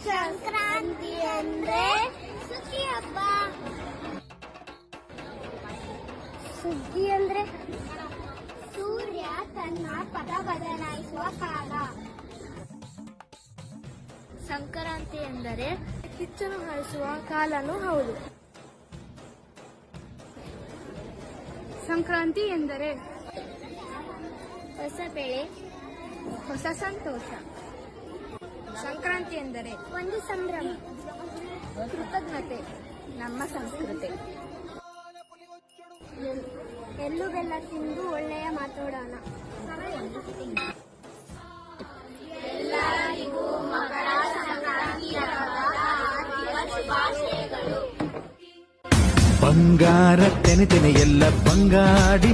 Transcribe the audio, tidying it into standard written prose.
ಸಂಕ್ರಾಂತಿ ಅಂದ್ರೆ ಸುಗ್ಗಿ ಹಬ್ಬ. ಸುಗ್ಗಿ ಅಂದ್ರೆ ಸೂರ್ಯ ತನ್ನ ಪದ ಬದಲಾಯಿಸುವ ಕಾಲ. ಸಂಕ್ರಾಂತಿ ಎಂದರೆ ಕಿಚ್ಚನ್ನು ಹಾಯಿಸುವ ಕಾಲನೂ ಹೌದು. ಸಂಕ್ರಾಂತಿ ಎಂದರೆ ಹೊಸ ಬೆಳೆ, ಹೊಸ ಸಂತೋಷ. ಸಂಕ್ರಾಂತಿ ಎಂದರೆ ಒಂದು ಸಂಭ್ರಮ, ಕೃತಜ್ಞತೆ, ನಮ್ಮ ಸಂಸ್ಕೃತಿ. ಎಳ್ಳು ಬೆಲ್ಲ ತಿಂದು ಒಳ್ಳೆಯ ಮಾತಾಡೋಣ. ಎಲ್ಲರಿಗೂ ಮಕರ ಸಂಕ್ರಾಂತಿಯ ಶುಭಾಶಯಗಳು. ಬಂಗಾರ ತೆನೆ ಎಲ್ಲ ಬಂಗಾಡಿ